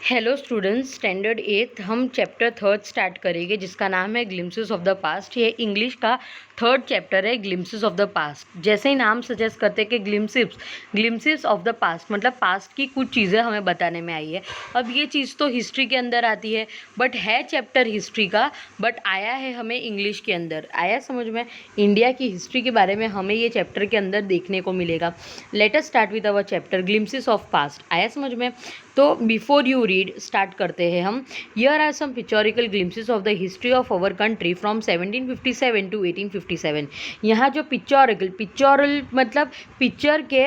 Hello students, standard 8 हम chapter third start करेंगे जिसका नाम है ग्लिम्सेस ऑफ द पास्ट। ये इंग्लिश का थर्ड चैप्टर है, ग्लिम्सेस ऑफ द पास्ट। जैसे ही नाम सजेस्ट करते हैं कि ग्लिम्सेस ऑफ द पास्ट मतलब पास्ट की कुछ चीज़ें हमें बताने में आई है। अब ये चीज़ तो हिस्ट्री के अंदर आती है, बट है चैप्टर हिस्ट्री का, बट आया है हमें इंग्लिश के अंदर। आया समझ में? इंडिया की हिस्ट्री के बारे में हमें ये चैप्टर के अंदर देखने को मिलेगा। Let us start with our chapter glimpses of past. आया समझ में? तो बिफोर यू रीड स्टार्ट करते हैं हम। Here are some pictorial glimpses of the history of our country from 1757 to 1857। यहाँ जो पिक्चोरल मतलब पिक्चर के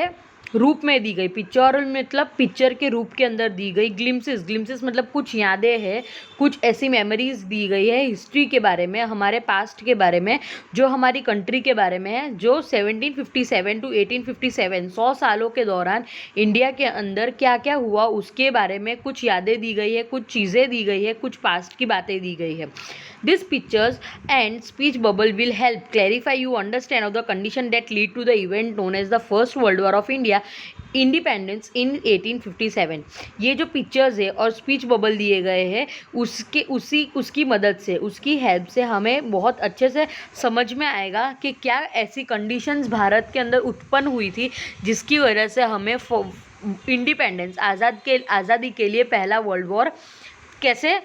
रूप में दी गई, पिक्चोरल मतलब पिक्चर के रूप के अंदर दी गई ग्लिम्सेस मतलब कुछ यादें हैं, कुछ ऐसी मेमोरीज दी गई है हिस्ट्री के बारे में, हमारे पास्ट के बारे में, जो हमारी कंट्री के बारे में है, जो 1757 टू 1857 100 सालों के दौरान इंडिया के अंदर क्या क्या हुआ उसके बारे में कुछ यादें दी गई है, कुछ चीज़ें दी गई है, कुछ पास्ट की बातें दी गई है। These pictures and speech bubble will help clarify you understand of the condition that lead to the event known as the First World War of India independence in 1857। ये जो पिक्चर्स है और स्पीच बबल दिए गए हैं उसकी मदद से, उसकी हेल्प से हमें बहुत अच्छे से समझ में आएगा कि क्या ऐसी कंडीशंस भारत के अंदर उत्पन्न हुई थी जिसकी वजह से हमें इंडिपेंडेंस आज़ादी के लिए पहला वर्ल्ड वॉर कैसे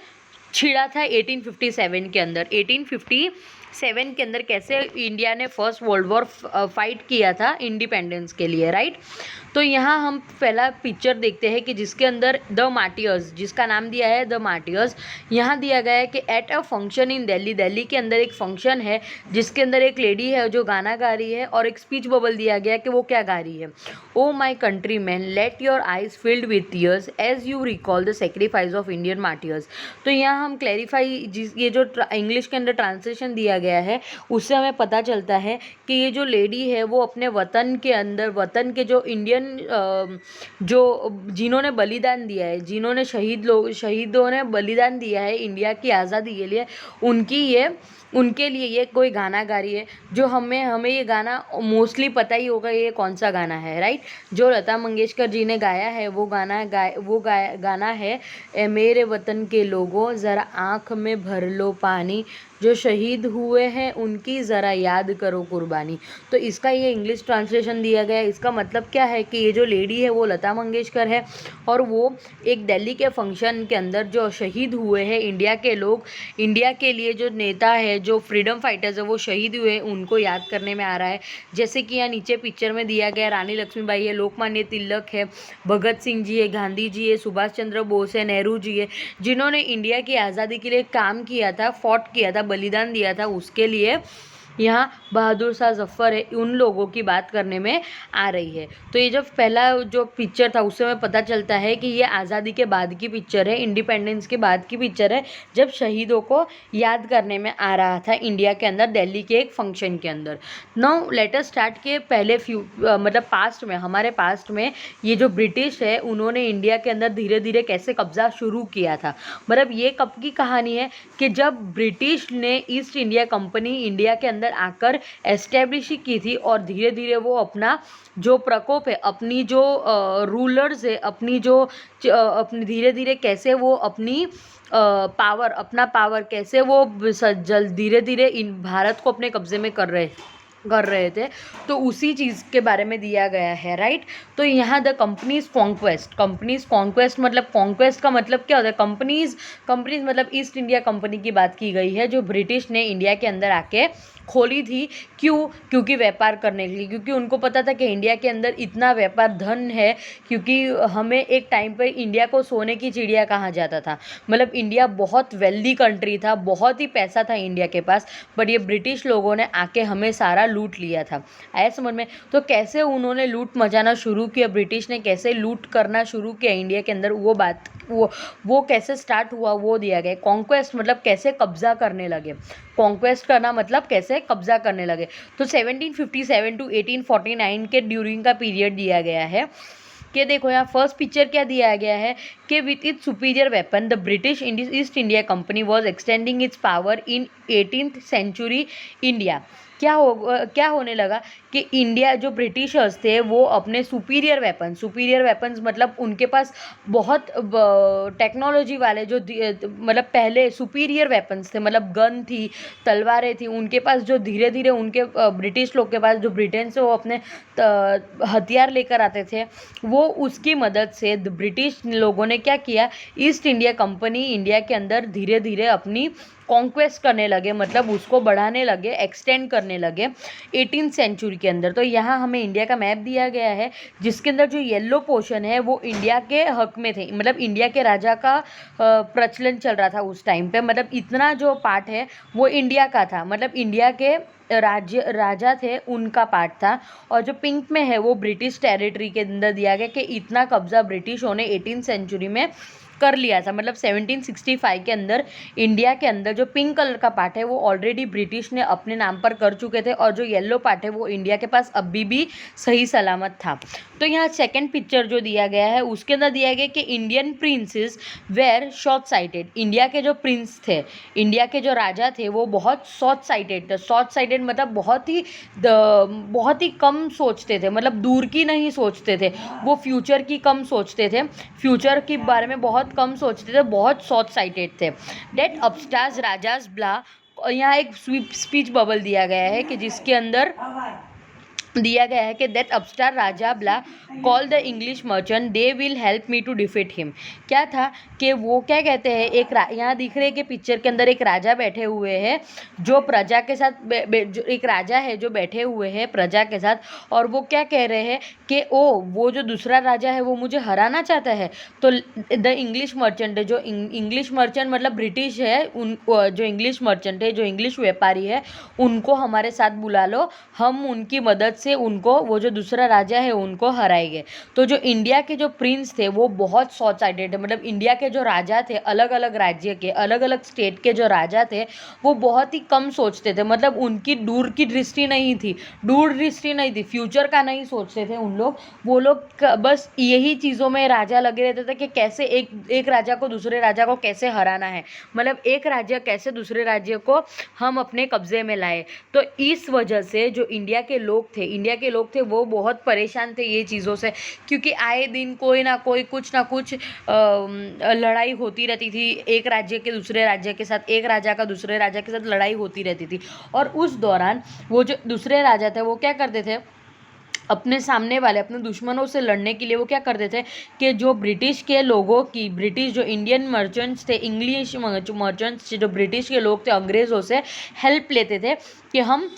छिड़ा था 1857 के अंदर। 1857 के अंदर कैसे इंडिया ने फर्स्ट वर्ल्ड वॉर फाइट किया था इंडिपेंडेंस के लिए, राइट। तो यहाँ हम पहला पिक्चर देखते हैं कि जिसके अंदर द मार्टियर्स, जिसका नाम दिया है द मार्टियर्स। यहाँ दिया गया है कि at a function in Delhi के अंदर एक फंक्शन है जिसके अंदर एक लेडी है जो गाना गा रही है और एक स्पीच बबल दिया गया है कि वो क्या गा रही है। Oh my countryman, let your eyes filled with tears as you recall the sacrifice of Indian martyrs. तो यहाँ हम क्लैरिफाई, ये जो इंग्लिश के अंदर ट्रांसलेशन दिया गया है उससे हमें पता चलता है कि ये जो लेडी है वो अपने वतन के अंदर, वतन के जो इंडियन जो जिन्होंने बलिदान दिया है, जिन्होंने शहीदों ने बलिदान दिया है इंडिया की आज़ादी के लिए, उनके लिए ये कोई गाना गा रही है। जो हमें ये गाना मोस्टली पता ही होगा ये कौन सा गाना है, राइट। जो लता मंगेशकर जी ने गाया है वो गाना है ए मेरे वतन के लोगों ज़रा आँख में भर लो पानी, जो शहीद हुए हैं उनकी ज़रा याद करो कुर्बानी। तो इसका ये इंग्लिश ट्रांसलेशन दिया गया है। इसका मतलब क्या है कि ये जो लेडी है वो लता मंगेशकर है और वो एक दिल्ली के फंक्शन के अंदर जो शहीद हुए हैं इंडिया के लोग, इंडिया के लिए जो नेता है, जो फ्रीडम फाइटर्स है वो शहीद हुए हैं, उनको याद करने में आ रहा है। जैसे कि यहाँ नीचे पिक्चर में दिया गया रानी लक्ष्मीबाई है, लोकमान्य तिलक है, भगत सिंह जी है, गांधी जी है, सुभाष चंद्र बोस है, नेहरू जी है, जिन्होंने इंडिया की आज़ादी के लिए काम किया था, फॉट किया था, बलिदान दिया था उसके लिए। यहाँ बहादुर शाह जफ़र है, उन लोगों की बात करने में आ रही है। तो ये जो पहला जो पिक्चर था उससे हमें पता चलता है कि ये आज़ादी के बाद की पिक्चर है, इंडिपेंडेंस के बाद की पिक्चर है, जब शहीदों को याद करने में आ रहा था इंडिया के अंदर दिल्ली के एक फंक्शन के अंदर। नाउ लेट अस स्टार्ट के पहले मतलब पास्ट में, हमारे पास्ट में ये जो ब्रिटिश है उन्होंने इंडिया के अंदर धीरे धीरे कैसे कब्जा शुरू किया था। मतलब ये कब की कहानी है कि जब ब्रिटिश ने ईस्ट इंडिया कंपनी इंडिया के अंदर आकर एस्टेब्लिश की थी और धीरे धीरे वो अपना जो प्रकोप है, अपनी जो रूलर्स है, अपनी धीरे धीरे कैसे वो अपनी अपना पावर कैसे वो धीरे धीरे इन भारत को अपने कब्जे में कर रहे थे। तो उसी चीज़ के बारे में दिया गया है, राइट। तो यहाँ द कंपनीज कॉन्क्वेस्ट मतलब कॉन्क्वेस्ट का मतलब क्या होता है? कंपनीज मतलब ईस्ट इंडिया कंपनी की बात की गई है जो ब्रिटिश ने इंडिया के अंदर आके खोली थी। क्योंकि व्यापार करने के लिए, क्योंकि उनको पता था कि इंडिया के अंदर इतना व्यापार धन है, क्योंकि हमें एक टाइम पर इंडिया को सोने की चिड़िया कहा जाता था। मतलब इंडिया बहुत वेल्दी कंट्री था, बहुत ही पैसा था इंडिया के पास, बट ये ब्रिटिश लोगों ने आके हमें सारा लूट लिया था। आया समझ में? तो कैसे उन्होंने लूट मचाना शुरू किया, ब्रिटिश ने कैसे लूट करना शुरू किया इंडिया के अंदर, वो कैसे स्टार्ट हुआ वो दिया गया। कॉन्क्वेस्ट मतलब कैसे कब्जा करने लगे, कॉन्क्वेस्ट करना मतलब कैसे कब्जा करने लगे। तो 1757 टू 1849 के ड्यूरिंग का पीरियड दिया गया है कि देखो यहाँ फर्स्ट पिक्चर क्या दिया गया है कि with its superior weapon the British East India Company was extending its power in 18th century India. क्या होने लगा कि इंडिया जो ब्रिटिशर्स थे वो अपने सुपीरियर वेपन्स मतलब उनके पास बहुत टेक्नोलॉजी वाले जो मतलब पहले सुपीरियर वेपन्स थे, मतलब गन थी, तलवारें थी उनके पास, जो धीरे धीरे उनके ब्रिटिश लोग के पास जो ब्रिटेन से वो अपने हथियार लेकर आते थे, वो उसकी मदद से ब्रिटिश लोगों ने क्या किया, ईस्ट इंडिया कंपनी इंडिया के अंदर धीरे धीरे अपनी कॉन्क्वेस्ट करने लगे, मतलब उसको बढ़ाने लगे, एक्सटेंड करने लगे 18th सेंचुरी के अंदर। तो यहाँ हमें इंडिया का मैप दिया गया है जिसके अंदर जो येलो पोर्शन है वो इंडिया के हक में थे, मतलब इंडिया के राजा का प्रचलन चल रहा था उस टाइम पे, मतलब इतना जो पार्ट है वो इंडिया का था, मतलब इंडिया के राजा थे उनका पार्ट था। और जो पिंक में है वो ब्रिटिश टेरिटरी के अंदर दिया गया कि इतना कब्जा ब्रिटिशों ने 18th सेंचुरी में कर लिया था, मतलब 1765 के अंदर इंडिया के अंदर जो पिंक कलर का पार्ट है वो ऑलरेडी ब्रिटिश ने अपने नाम पर कर चुके थे, और जो येलो पार्ट है वो इंडिया के पास अभी भी सही सलामत था। तो यहाँ सेकंड पिक्चर जो दिया गया है उसके अंदर दिया गया कि Indian princes were short sighted, India के जो प्रिंस थे, इंडिया के जो राजा थे वो बहुत शॉर्ट साइटेड थे। शॉर्ट साइटेड मतलब बहुत ही कम सोचते थे, मतलब दूर की नहीं सोचते थे, वो फ्यूचर की कम सोचते थे, फ्यूचर के बारे में बहुत कम सोचते थे, बहुत शॉर्ट साइटेड थे। डेट अपस्टार्स राजाज ब्ला, यहाँ एक स्पीच बबल दिया गया है कि जिसके अंदर दिया गया है कि दैट अपस्टार राजा ब्ला call the English merchant, they will help me to defeat him. क्या था कि वो क्या कहते हैं, यहाँ दिख रहे हैं कि पिक्चर के अंदर एक राजा बैठे हुए हैं जो प्रजा के साथ जो एक राजा है जो बैठे हुए हैं प्रजा के साथ, और वो क्या कह रहे हैं कि वो जो दूसरा राजा है वो मुझे हराना चाहता है। तो द इंग्लिश मर्चेंट है, जो इंग्लिश मर्चेंट मतलब ब्रिटिश है, उन जो इंग्लिश मर्चेंट है, जो इंग्लिश व्यापारी है, उनको हमारे साथ बुला लो, हम उनकी मदद से उनको, वो जो दूसरा राजा है उनको हराएंगे। तो जो इंडिया के जो प्रिंस थे वो बहुत शॉर्ट साइटेड है, मतलब इंडिया के जो राजा थे, अलग अलग राज्य के, अलग अलग स्टेट के जो राजा थे वो बहुत ही कम सोचते थे, मतलब उनकी दूर की दृष्टि नहीं थी, फ्यूचर का नहीं सोचते थे उन लोग। वो लोग बस यही चीज़ों में राजा लगे रहते थे कि कैसे एक राजा को दूसरे राजा को कैसे हराना है, मतलब एक राज्य कैसे दूसरे राज्य को हम अपने कब्जे में लाए। तो इस वजह से जो इंडिया के लोग थे वो बहुत परेशान थे ये चीज़ों से, क्योंकि आए दिन कोई ना कोई कुछ ना कुछ लड़ाई होती रहती थी, एक राज्य के दूसरे राज्य के साथ, एक राजा का दूसरे राजा के साथ लड़ाई होती रहती थी। और उस दौरान वो जो दूसरे राजा थे वो क्या करते थे, अपने सामने वाले अपने दुश्मनों से लड़ने के लिए वो क्या करते थे कि जो ब्रिटिश के लोगों की, ब्रिटिश जो इंडियन मर्चेंट्स थे, इंग्लिश मर्चेंट्स जो ब्रिटिश के लोग थे, अंग्रेज़ों से हेल्प लेते थे कि हम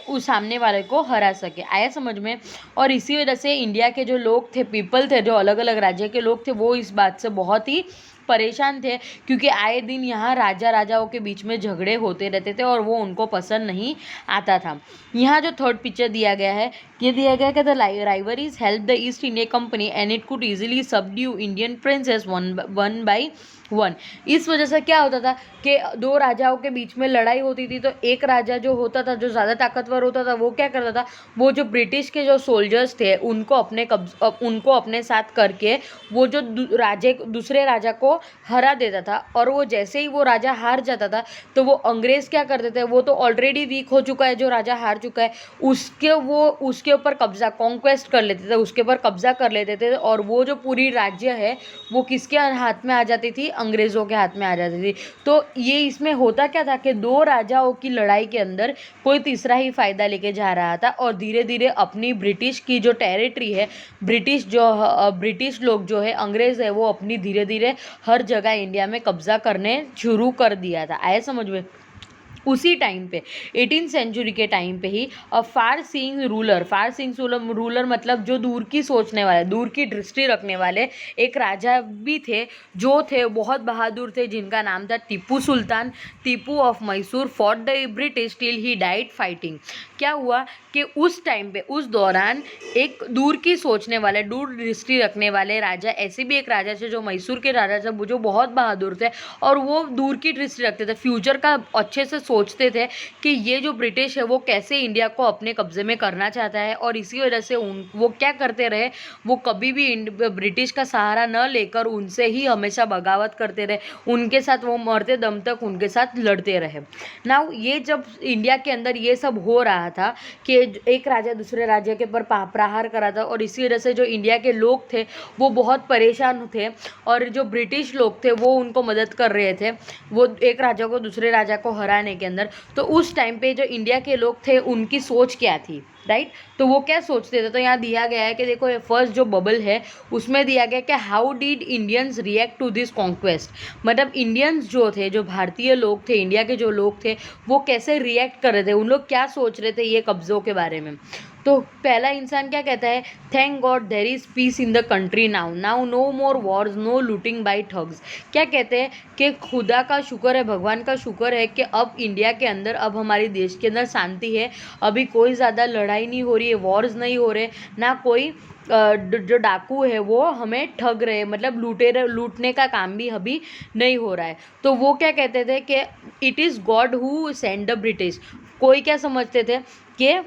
उस सामने वाले को हरा सके। आया समझ में। और इसी वजह से इंडिया के जो लोग थे, पीपल थे, जो अलग अलग राज्य के लोग थे, वो इस बात से बहुत ही परेशान थे, क्योंकि आए दिन यहाँ राजाओं के बीच में झगड़े होते रहते थे और वो उनको पसंद नहीं आता था। यहाँ जो थर्ड पिक्चर दिया गया है, ये दिया गया है कि the rivalries help the East India company and it could easily subdue Indian princes one by one. इस वजह से क्या होता था कि दो राजाओं के बीच में लड़ाई होती थी, तो एक राजा जो होता था, जो ज़्यादा ताकतवर होता था, वो क्या करता था, वो जो ब्रिटिश के जो सोल्जर्स थे उनको अपने साथ करके वो जो दूसरे राजा को हरा देता था। और वो जैसे ही वो राजा हार जाता था तो वो अंग्रेज़ क्या करते थे, वो तो ऑलरेडी वीक हो चुका है, जो राजा हार चुका है उसके ऊपर कब्जा कॉन्क्वेस्ट कर लेते थे, उसके ऊपर कब्जा कर लेते थे, और वो जो पूरी राज्य है वो किसके हाथ में आ जाती थी, अंग्रेज़ों के हाथ में आ जाती थी। तो ये इसमें होता क्या था कि दो राजाओं की लड़ाई के अंदर कोई तीसरा ही फ़ायदा लेके जा रहा था, और धीरे धीरे अपनी ब्रिटिश की जो टेरिटरी है, ब्रिटिश लोग जो है, अंग्रेज़ है, वो अपनी धीरे धीरे हर जगह इंडिया में कब्जा करने शुरू कर दिया था। आए समझ में। उसी टाइम पे 18th सेंचुरी के टाइम पे ही फार सीइंग रूलर मतलब जो दूर की सोचने वाले, दूर की दृष्टि रखने वाले एक राजा भी थे, जो थे बहुत बहादुर थे, जिनका नाम था Tipu Sultan. Tipu of Mysore fought the British till he died fighting. क्या हुआ कि उस टाइम पे, उस दौरान एक दूर की सोचने वाले, दूर दृष्टि रखने वाले राजा, ऐसे भी एक राजा थे जो मैसूर के राजा थे, जो बहुत बहादुर थे और वो दूर की दृष्टि रखते थे, फ्यूचर का अच्छे से सोचते थे कि ये जो ब्रिटिश है वो कैसे इंडिया को अपने कब्जे में करना चाहता है, और इसी वजह से वो क्या करते रहे, वो कभी भी ब्रिटिश का सहारा न लेकर उनसे ही हमेशा बगावत करते रहे, उनके साथ वो मरते दम तक उनके साथ लड़ते रहे। नाउ ये जब इंडिया के अंदर ये सब हो रहा था कि एक राजा दूसरे राज्य के ऊपर प्रहार करा था, और इसी वजह से जो इंडिया के लोग थे वो बहुत परेशान थे, और जो ब्रिटिश लोग थे वो उनको मदद कर रहे थे वो एक राजा को दूसरे राजा को हराने के अंदर। तो उस टाइम पे जो इंडिया के लोग थे उनकी सोच क्या थी, राइट? तो वो क्या सोचते थे, तो यहाँ दिया गया है कि देखो ये फर्स्ट जो बबल है उसमें दिया गया कि how did Indians react to this conquest. मतलब इंडियंस जो थे, जो भारतीय लोग थे, इंडिया के जो लोग थे, वो कैसे रिएक्ट कर रहे थे, उन लोग क्या सोच रहे थे ये कब्जों के बारे में। तो पहला इंसान क्या कहता है, thank God there is peace in the country now, now no more wars, no looting by thugs. क्या कहते हैं कि खुदा का शुक्र है, भगवान का शुक्र है कि अब इंडिया के अंदर, अब हमारे देश के अंदर शांति है, अभी कोई ज़्यादा लड़ाई नहीं हो रही है, वॉर्स नहीं हो रहे, ना कोई जो डाकू है वो हमें ठग रहे, मतलब लूटने का काम भी अभी नहीं हो रहा है। तो वो क्या कहते थे कि it is God who send the British. कोई क्या समझते थे कि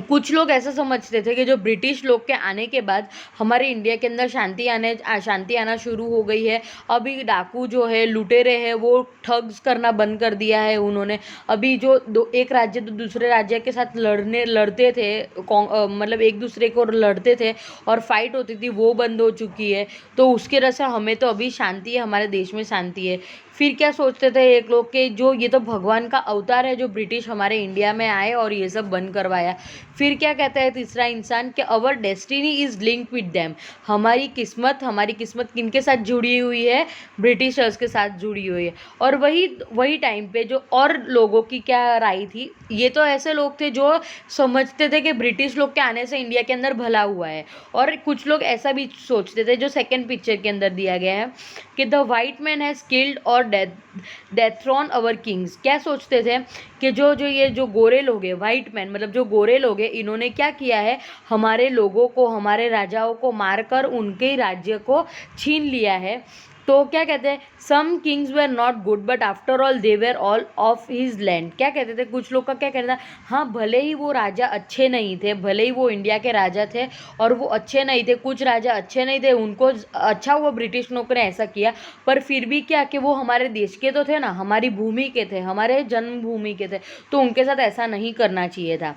कुछ लोग ऐसा समझते थे कि जो ब्रिटिश लोग के आने के बाद हमारे इंडिया के अंदर शांति आना शुरू हो गई है, अभी डाकू जो है, लुटेरे हैं, वो ठग्स करना बंद कर दिया है उन्होंने। अभी जो एक राज्य तो दूसरे राज्य के साथ लड़ते थे, मतलब एक दूसरे को लड़ते थे और फाइट होती थी, वो बंद हो चुकी है। तो उसके वजह से हमें तो अभी शांति है, हमारे देश में शांति है। फिर क्या सोचते थे एक लोग के, जो ये तो भगवान का अवतार है, जो ब्रिटिश हमारे इंडिया में आए और ये सब बंद करवाया। फिर क्या कहता है तीसरा इंसान कि our destiny is linked with them. हमारी किस्मत किनके साथ जुड़ी हुई है, ब्रिटिशर्स के साथ जुड़ी हुई है। और वही टाइम पे जो और लोगों की क्या राय थी, ये तो ऐसे लोग थे जो समझते थे कि ब्रिटिश लोग के आने से इंडिया के अंदर भला हुआ है, और कुछ लोग ऐसा भी सोचते थे जो सेकेंड पिक्चर के अंदर दिया गया है कि the white man has killed और डेथ्रॉन अवर किंग्स। क्या सोचते थे कि जो गोरे लोग हैं, वाइट मैन मतलब जो गोरे लोग हैं, इन्होंने क्या किया है, हमारे लोगों को, हमारे राजाओं को मारकर उनके राज्य को छीन लिया है। तो क्या कहते हैं, some kings were not good but after all they were all of his land. क्या कहते थे कुछ लोग का, क्या कहना था, हाँ भले ही वो राजा अच्छे नहीं थे, भले ही वो इंडिया के राजा थे और वो अच्छे नहीं थे, कुछ राजा अच्छे नहीं थे, उनको अच्छा हुआ ब्रिटिश लोगों ने ऐसा किया, पर फिर भी क्या कि वो हमारे देश के तो थे ना, हमारी भूमि के थे, हमारे जन्मभूमि के थे, तो उनके साथ ऐसा नहीं करना चाहिए था।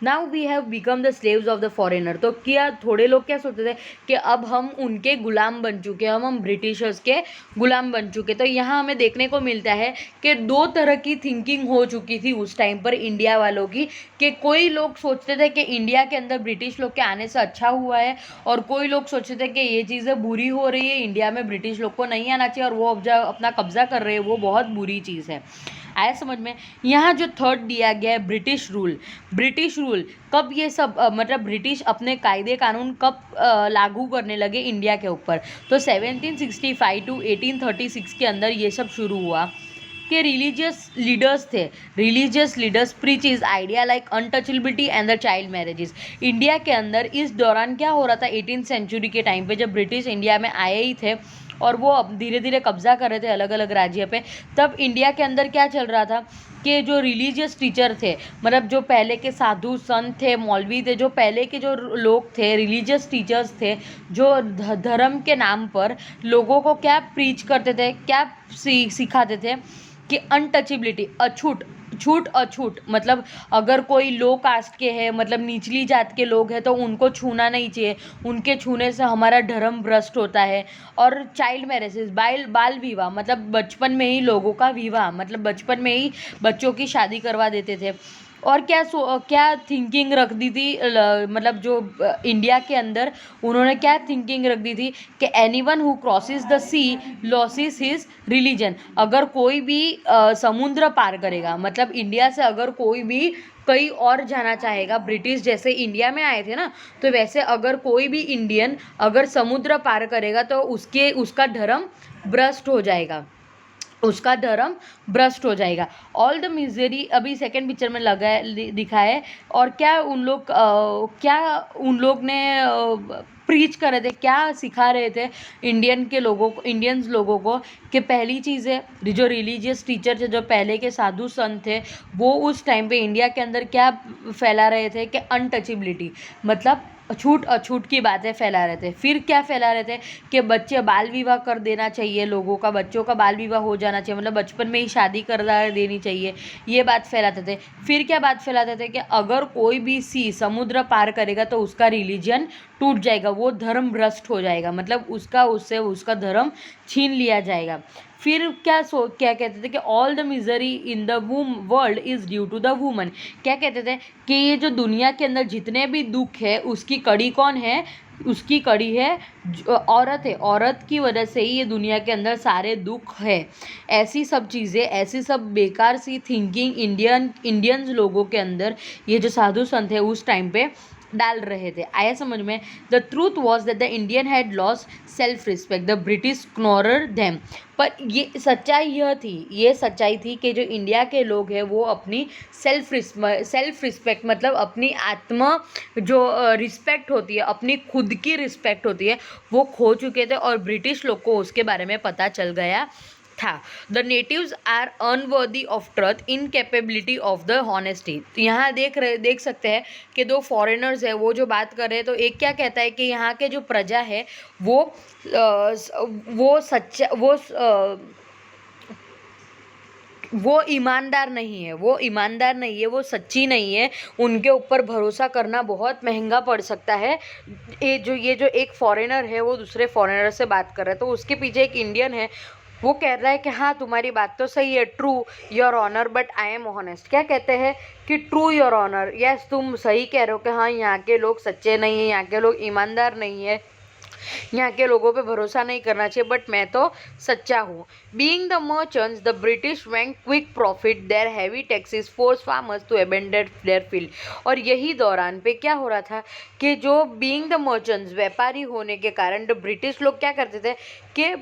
Now we have become the slaves of the foreigner. तो क्या थोड़े लोग क्या सोचते थे कि अब हम उनके गुलाम बन चुके, हम ब्रिटिशर्स के गुलाम बन चुके। तो यहाँ हमें देखने को मिलता है कि दो तरह की थिंकिंग हो चुकी थी उस टाइम पर इंडिया वालों की, कि कोई लोग सोचते थे कि इंडिया के अंदर ब्रिटिश लोग के आने से अच्छा हुआ है, और कोई लोग सोचते थे कि ये चीज़ें बुरी हो रही है, इंडिया में ब्रिटिश लोग को नहीं आना चाहिए और वो अपना कब्जा कर रहे हैं, वो बहुत बुरी चीज़ है। आया समझ में? यहाँ जो थर्ड दिया गया है ब्रिटिश रूल, कब ये सब मतलब ब्रिटिश अपने कायदे कानून कब लागू करने लगे इंडिया के ऊपर, तो 1765 टू 1836 के अंदर ये सब शुरू हुआ कि religious leaders preach is idea like untouchability and the child marriages. India के अंदर इस दौरान क्या हो रहा था, 18th सेंचुरी के टाइम पे जब ब्रिटिश इंडिया में आए ही थे और वो अब धीरे धीरे कब्जा कर रहे थे अलग अलग राज्य पे, तब इंडिया के अंदर क्या चल रहा था कि जो रिलीजियस टीचर थे, मतलब जो पहले के साधु संत थे, मौलवी थे, जो पहले के जो लोग थे, रिलीजियस टीचर्स थे, जो धर्म के नाम पर लोगों को क्या प्रीच करते थे, क्या सिखाते थे कि अनटचेबिलिटी, अछूट, मतलब अगर कोई लो कास्ट के हैं, मतलब निचली जात के लोग हैं, तो उनको छूना नहीं चाहिए, उनके छूने से हमारा धर्म भ्रष्ट होता है। और चाइल्ड मैरिजेस, बाल विवाह, मतलब बचपन में ही लोगों का विवाह, मतलब बचपन में ही बच्चों की शादी करवा देते थे। और क्या थिंकिंग रख दी थी, मतलब जो इंडिया के अंदर उन्होंने क्या थिंकिंग रख दी थी कि anyone who crosses the sea loses his religion. अगर कोई भी समुद्र पार करेगा, मतलब इंडिया से अगर कोई भी कहीं और जाना चाहेगा, ब्रिटिश जैसे इंडिया में आए थे ना, तो वैसे अगर कोई भी इंडियन अगर समुद्र पार करेगा तो उसका धर्म भ्रष्ट हो जाएगा। उसका धर्म भ्रष्ट हो जाएगा। ऑल द मिजरी अभी सेकंड पिक्चर में लगा है, दिखा है। और क्या उन लोग ने प्रीच कर रहे थे, क्या सिखा रहे थे इंडियंस लोगों को कि पहली चीज़ है, जो रिलीजियस टीचर थे, जो पहले के साधु संत थे, वो उस टाइम पे इंडिया के अंदर क्या फैला रहे थे कि अनटचेबिलिटी, मतलब छूट अछूट की बातें फैला रहे थे। फिर क्या फैला रहे थे कि बच्चे बाल विवाह कर देना चाहिए, लोगों का बच्चों का बाल विवाह हो जाना चाहिए, मतलब बचपन में ही शादी कर देनी चाहिए, ये बात फैलाते थे। फिर क्या बात फैलाते थे कि अगर कोई भी समुद्र पार करेगा तो उसका रिलीजन टूट जाएगा, वो धर्म भ्रष्ट हो जाएगा, मतलब उससे उसका धर्म छीन लिया जाएगा। फिर क्या कहते थे कि all the misery in the world is due to the woman. क्या कहते थे कि ये जो दुनिया के अंदर जितने भी दुख है उसकी कड़ी कौन है, उसकी कड़ी है औरत है। औरत की वजह से ही ये दुनिया के अंदर सारे दुख है। ऐसी सब चीज़ें, ऐसी सब बेकार सी थिंकिंग इंडियंस लोगों के अंदर ये जो साधु संत है उस टाइम पे डाल रहे थे। आया समझ में? The truth was that the Indian had lost self respect, the British ignored them. पर ये सच्चाई थी कि जो इंडिया के लोग हैं वो अपनी सेल्फ रिस्पेक्ट, मतलब अपनी आत्मा जो रिस्पेक्ट होती है, अपनी खुद की रिस्पेक्ट होती है, वो खो चुके थे और ब्रिटिश लोग को उसके बारे में पता चल गया था। The natives are unworthy of truth, incapability of the honesty. तो यहाँ देख सकते हैं कि दो फॉरेनर्स है वो जो बात कर रहे हैं। तो एक क्या कहता है कि यहाँ के जो प्रजा है वो ईमानदार नहीं है, वो सच्ची नहीं है, उनके ऊपर भरोसा करना बहुत महंगा पड़ सकता है। ये जो एक फॉरेनर है वो दूसरे फॉरेनर से बात कर रहा है, तो उसके पीछे एक इंडियन है, वो कह रहा है कि हाँ तुम्हारी बात तो सही है, true your honour but I am honest. क्या कहते हैं कि ट्रू योर ऑनर, यस तुम सही कह रहे हो कि हाँ यहाँ के लोग सच्चे नहीं हैं, यहाँ के लोग ईमानदार नहीं है, यहाँ के लोगों पे भरोसा नहीं करना चाहिए, बट मैं तो सच्चा हूँ। Being the merchants the British want quick profit their heavy taxes force farmers to abandon their field. और यही दौरान पे क्या हो रहा था कि जो बीइंग द मर्चेंट्स व्यापारी होने के कारण द ब्रिटिश लोग क्या करते थे कि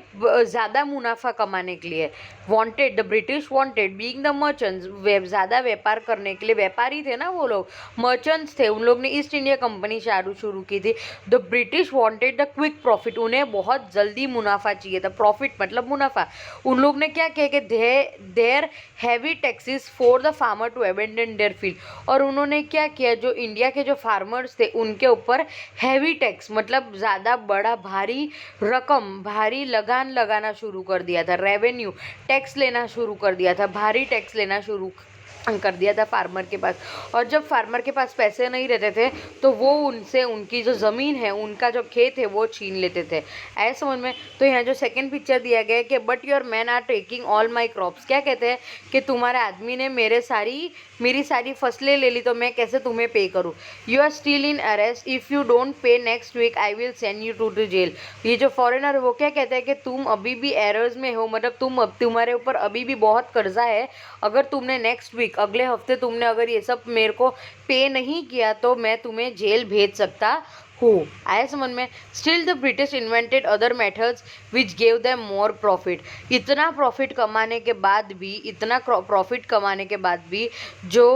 ज़्यादा मुनाफा कमाने के लिए the British wanted being the merchants, ज़्यादा व्यापार करने के लिए, व्यापारी थे ना वो लोग, मर्चेंट्स थे, उन लोग ने ईस्ट इंडिया कंपनी शुरू की थी। The British wanted the quick profit, उन्हें बहुत जल्दी मुनाफा चाहिए था, प्रॉफिट मतलब मुनाफा। उन लोग ने क्या किया कि their heavy taxes for the farmer to abandon their field. और उन्होंने क्या किया, जो इंडिया के जो फार्मर्स थे उनके ऊपर हैवी टैक्स मतलब ज़्यादा बड़ा भारी रकम, भारी लगान लगाना शुरू कर दिया था, रेवेन्यू टैक्स लेना शुरू कर दिया था, भारी टैक्स लेना शुरू कर दिया था फार्मर के पास। और जब फार्मर के पास पैसे नहीं रहते थे तो वो उनसे उनकी जो ज़मीन है, उनका जो खेत है वो छीन लेते थे। ऐसे समझ में? तो यहाँ जो सेकंड पिक्चर दिया गया है कि but your man are taking all my crops. क्या कहते हैं कि तुम्हारे आदमी ने मेरी सारी फसलें ले ली, तो मैं कैसे तुम्हें पे करूँ। You are still in arrest, if you don't pay next week I will send you to the jail. ये जो फॉरेनर है वो क्या कहते हैं कि तुम अभी भी एरर्स में हो, मतलब तुम्हारे ऊपर अभी भी बहुत कर्जा है, अगर तुमने नेक्स्ट वीक अगले हफ्ते तुमने अगर ये सब मेरे को पे नहीं किया तो मैं तुम्हें जेल भेज सकता हूँ। आया समझ में? Still the British invented other methods which gave them more profit. इतना प्रॉफिट कमाने के बाद भी जो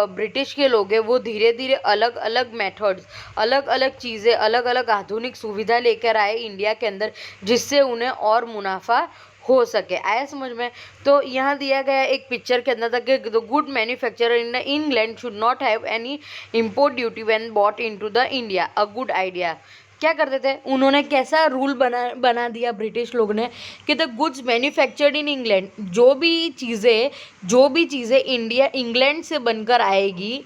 ब्रिटिश के लोग हैं वो धीरे धीरे अलग अलग मेथड्स, अलग अलग चीज़ें, अलग अलग आधुनिक सुविधा लेकर आए इंडिया के अंदर, जिससे उन्हें और मुनाफा हो सके। आया समझ में? तो यहाँ दिया गया एक पिक्चर के अंदर तक कि the good manufacturer in the England should not have any import duty when bought into the India, a good idea. क्या करते थे उन्होंने, कैसा रूल बना दिया ब्रिटिश लोग ने कि the goods manufactured in England, जो भी चीज़ें इंग्लैंड से बनकर आएगी,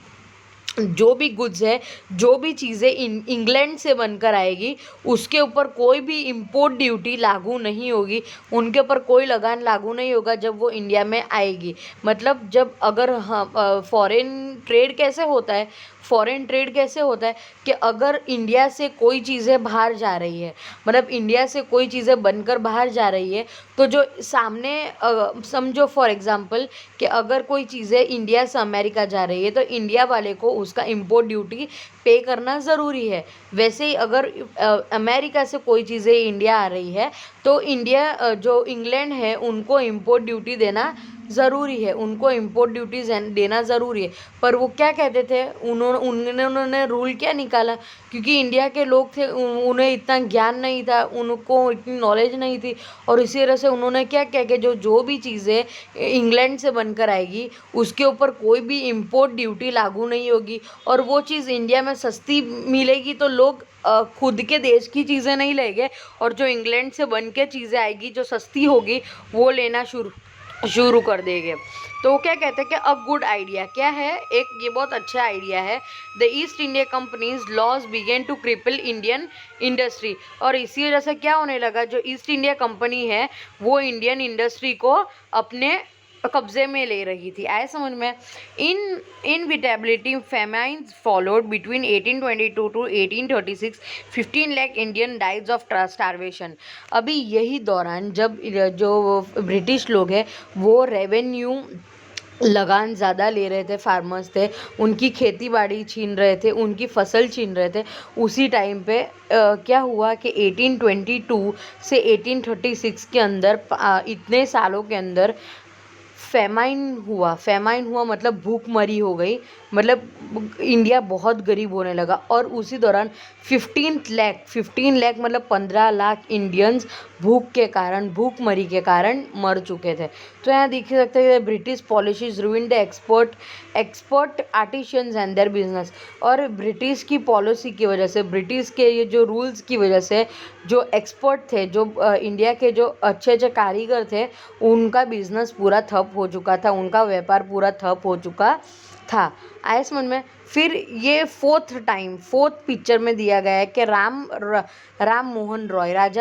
जो भी गुड्स है, जो भी चीज़ें इंग्लैंड से बनकर आएगी, उसके ऊपर कोई भी इम्पोर्ट ड्यूटी लागू नहीं होगी, उनके ऊपर कोई लगान लागू नहीं होगा जब वो इंडिया में आएगी। मतलब जब अगर फॉरेन ट्रेड कैसे होता है, फॉरेन ट्रेड कैसे होता है कि अगर इंडिया से कोई चीज़ें बाहर जा रही है, मतलब इंडिया से कोई चीज़ें बनकर बाहर जा रही है, तो जो सामने समझो फॉर एग्जांपल कि अगर कोई चीज़ें इंडिया से अमेरिका जा रही है तो इंडिया वाले को उसका इम्पोर्ट ड्यूटी पे करना ज़रूरी है। वैसे ही अगर अमेरिका से कोई चीज़ें इंडिया आ रही है तो इंडिया जो इंग्लैंड है उनको इम्पोर्ट ड्यूटी देना ज़रूरी है, उनको इम्पोर्ट ड्यूटीज देना ज़रूरी है। पर वो क्या कहते थे, उन्होंने रूल क्या निकाला, क्योंकि इंडिया के लोग थे, उन्हें इतना ज्ञान नहीं था, उनको इतनी नॉलेज नहीं थी, और इसी तरह से उन्होंने क्या किया कि जो भी चीज़ें इंग्लैंड से बनकर आएगी उसके ऊपर कोई भी इम्पोर्ट ड्यूटी लागू नहीं होगी, और वो चीज़ इंडिया में सस्ती मिलेगी तो लोग खुद के देश की चीज़ें नहीं लेंगे, और जो इंग्लैंड से बन के चीज़ें आएगी जो सस्ती होगी वो लेना शुरू कर देंगे। तो वो क्या कहते हैं कि अ गुड आइडिया क्या है, एक ये बहुत अच्छा आइडिया है। The East India Company's loss began to cripple Indian industry, और इसी वजह से क्या होने लगा, जो ईस्ट इंडिया कंपनी है वो इंडियन इंडस्ट्री को अपने कब्जे में ले रही थी। आए समझ में। Inevitability famines followed between 1822 to 1836, 15 lakh Indian dies of starvation. अभी यही दौरान जब जो ब्रिटिश लोग हैं वो रेवेन्यू लगान ज़्यादा ले रहे थे, फार्मर्स थे, उनकी खेती बाड़ी छीन रहे थे, उनकी फसल छीन रहे थे, उसी टाइम पे क्या हुआ कि 1822 से 1836 के अंदर इतने सालों के अंदर फेमाइन हुआ मतलब भूखमरी हो गई, मतलब इंडिया बहुत गरीब होने लगा। और उसी दौरान 15 लाख मतलब 15 लाख इंडियंस भूखमरी के कारण मर चुके थे। तो यहाँ देख सकते हैं British policies ruined the expert artisans and their business. और ब्रिटिश की पॉलिसी की वजह से, ब्रिटिश के ये जो रूल्स की वजह से जो एक्सपर्ट थे, जो इंडिया के जो अच्छे अच्छे कारीगर थे, उनका बिजनेस पूरा ठप हो चुका था, उनका व्यापार पूरा ठप हो चुका था। आए समझ में। फिर ये फोर्थ पिक्चर में दिया गया है कि राजा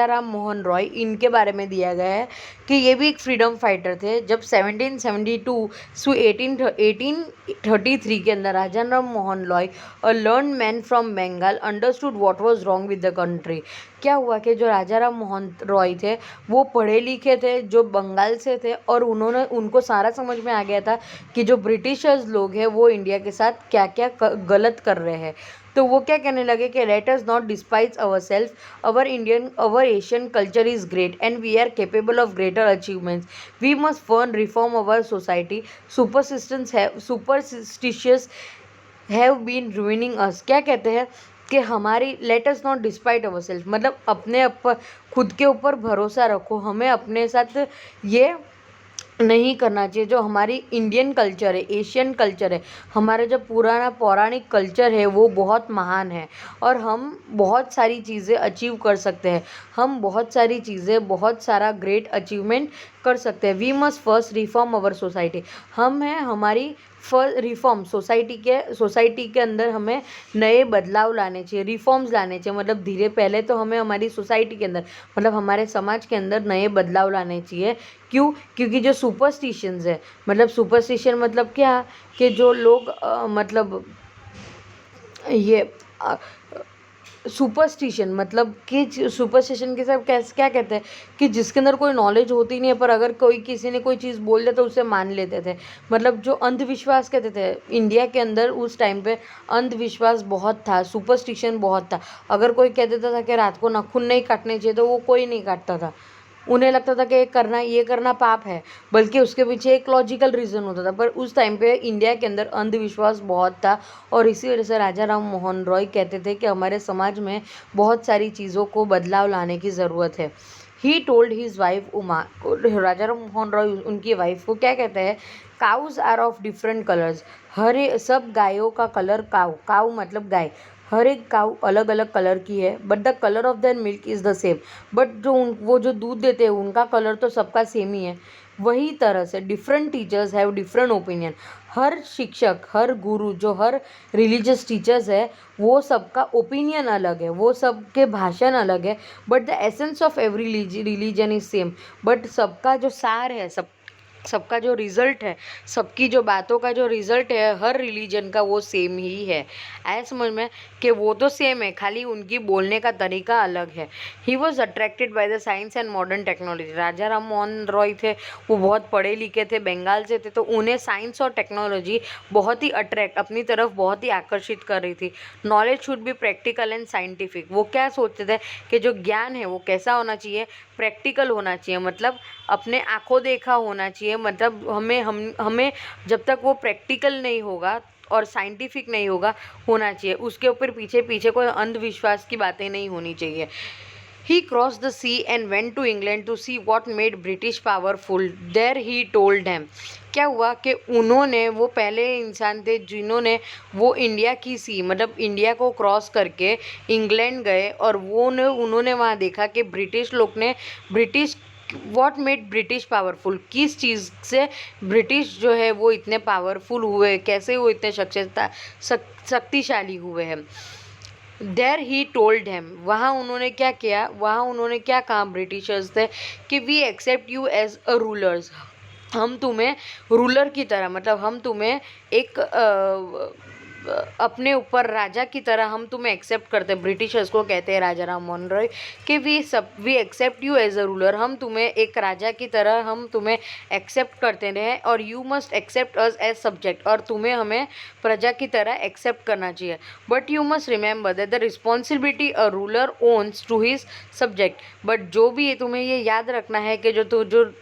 राम मोहन रॉय, इनके बारे में दिया गया है कि ये भी एक फ्रीडम फाइटर थे। जब 1772 से 1833 के अंदर Raja Ram Mohan Roy, a learned man from Bengal, understood what was wrong with the country. क्या हुआ कि जो राजा राम मोहन रॉय थे वो पढ़े लिखे थे, जो बंगाल से थे, और उनको सारा समझ में आ गया था कि जो ब्रिटिशर्स लोग हैं वो इंडिया के साथ क्या क्या गलत कर रहे हैं। तो वो क्या कहने लगे कि let us not despise our self, our Asian culture is great and we are capable of greater achievements, we must फर्न reform our society, superstitious have been ruining us. क्या कहते हैं कि हमारी let us not despite our self, मतलब अपने खुद के ऊपर भरोसा रखो, हमें अपने साथ ये नहीं करना चाहिए। जो हमारी इंडियन कल्चर है, एशियन कल्चर है, हमारा जो पुराना पौराणिक कल्चर है वो बहुत महान है, और हम बहुत सारी चीज़ें अचीव कर सकते हैं, हम बहुत सारी चीज़ें, बहुत सारा ग्रेट अचीवमेंट कर सकते हैं। We must first reform our society, हम हैं हमारी रिफॉर्म सोसाइटी के अंदर हमें नए बदलाव लाने चाहिए, रिफॉर्म्स लाने चाहिए। मतलब धीरे पहले तो हमें हमारी सोसाइटी के अंदर, मतलब हमारे समाज के अंदर नए बदलाव लाने चाहिए। क्यों? क्योंकि जो सुपरस्टिशंस है, मतलब सुपरस्टिशन मतलब क्या, कि जो लोग मतलब ये सुपरस्टिशन मतलब कि सुपरस्टिशन के सब कैसे क्या कहते हैं कि जिसके अंदर कोई नॉलेज होती नहीं है, पर अगर किसी ने कोई चीज़ बोल दिया तो उसे मान लेते थे। मतलब जो अंधविश्वास कहते थे, इंडिया के अंदर उस टाइम पे अंधविश्वास बहुत था, सुपरस्टिशन बहुत था। अगर कोई कह देता था कि रात को नाखून नहीं काटने चाहिए तो वो कोई नहीं काटता था, उन्हें लगता था कि ये करना पाप है, बल्कि उसके पीछे एक लॉजिकल रीज़न होता था। पर उस टाइम पे इंडिया के अंदर अंधविश्वास बहुत था, और इसी वजह से राजा राम मोहन रॉय कहते थे कि हमारे समाज में बहुत सारी चीज़ों को बदलाव लाने की ज़रूरत है। He told his wife Uma, Raja Ram Mohan Roy उनकी वाइफ को क्या कहते हैं, cows are of different colours, सब गायों का कलर काउ मतलब गाय, हर एक काऊ अलग अलग कलर की है, but the colour of their milk is the same. But वो जो दूध देते हैं उनका कलर तो सबका सेम ही है। वही तरह से different teachers have different opinion, हर शिक्षक, हर गुरु, जो हर रिलीजियस टीचर्स है वो सबका ओपिनियन अलग है, वो सबके भाषण अलग है, but the essence of every religion is same. But सबका जो सार है, सबका जो रिज़ल्ट है, सबकी जो बातों का जो रिज़ल्ट है हर रिलीजन का वो सेम ही है। आया समझ में कि वो तो सेम है, खाली उनकी बोलने का तरीका अलग है। He was attracted by the science and modern technology. Raja Ram Mohan Roy थे, वो बहुत पढ़े लिखे थे, बंगाल से थे, तो उन्हें साइंस और टेक्नोलॉजी बहुत ही अपनी तरफ बहुत ही आकर्षित कर रही थी। Knowledge should be practical and scientific. वो क्या सोचते थे कि जो ज्ञान है वो कैसा होना चाहिए, प्रैक्टिकल होना चाहिए, मतलब अपने आंखों देखा होना चाहिए। मतलब हमें जब तक वो प्रैक्टिकल नहीं होगा और साइंटिफिक नहीं होना चाहिए, उसके ऊपर पीछे पीछे कोई अंधविश्वास की बातें नहीं होनी चाहिए। He crossed the sea and went to England to see what made British powerful. There he told them. क्या हुआ कि उन्होंने, वो पहले इंसान थे जिन्होंने वो इंडिया की सी, मतलब इंडिया को क्रॉस करके इंग्लैंड गए, और उन्होंने वहाँ देखा कि व्हाट मेड ब्रिटिश पावरफुल, किस चीज़ से ब्रिटिश जो है वो इतने पावरफुल हुए, कैसे वो इतने शक्तिशाली हुए हैं। देयर ही टोल्ड हेम, वहाँ उन्होंने क्या किया, वहाँ उन्होंने क्या कहा ब्रिटिशर्स से कि we accept you as a rulers. हम तुम्हें रूलर की तरह, मतलब हम तुम्हें एक अपने ऊपर राजा की तरह हम तुम्हें एक्सेप्ट करते हैं। ब्रिटिशर्स को कहते हैं राजा राम मोहन रॉय कि we accept you as a ruler. हम तुम्हें एक राजा की तरह हम तुम्हें एक्सेप्ट करते रहे, और you must accept us as subject, और तुम्हें हमें प्रजा की तरह एक्सेप्ट करना चाहिए। But you must remember that the responsibility a ruler owes to his subject. But जो भी है, तुम्हें ये याद रखना है कि जो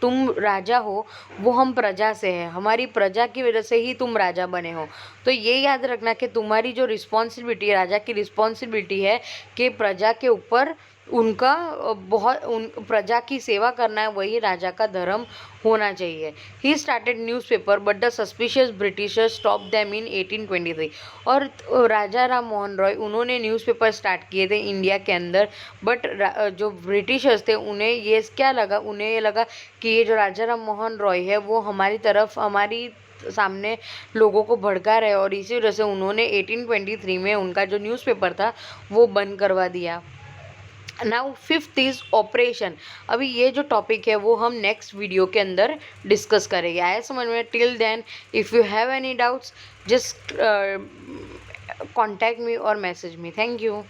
तुम राजा हो वो हम प्रजा से है, हमारी प्रजा की वजह से ही तुम राजा बने हो। तो ये याद रखना कि तुम्हारी जो रिस्पॉन्सिबिलिटी है, राजा की रिस्पॉन्सिबिलिटी है कि प्रजा के ऊपर उनका प्रजा की सेवा करना है, वही राजा का धर्म होना चाहिए। He started newspaper but the suspicious Britishers stop them in 1823। और राजा राम मोहन रॉय उन्होंने न्यूज़पेपर स्टार्ट किए थे इंडिया के अंदर, बट जो ब्रिटिशर्स थे उन्हें ये क्या लगा, उन्हें ये लगा कि ये जो राजा राम मोहन रॉय है वो हमारी तरफ, हमारी सामने लोगों को भड़का रहे, और इसी वजह से उन्होंने 1823 में उनका जो न्यूज़पेपर था वो बंद करवा दिया। Now fifth is operation. अभी ये जो टॉपिक है वो हम नेक्स्ट वीडियो के अंदर डिस्कस करेंगे। आया समझ में? Till then if you have any doubts just contact me और मैसेज मी। Thank you.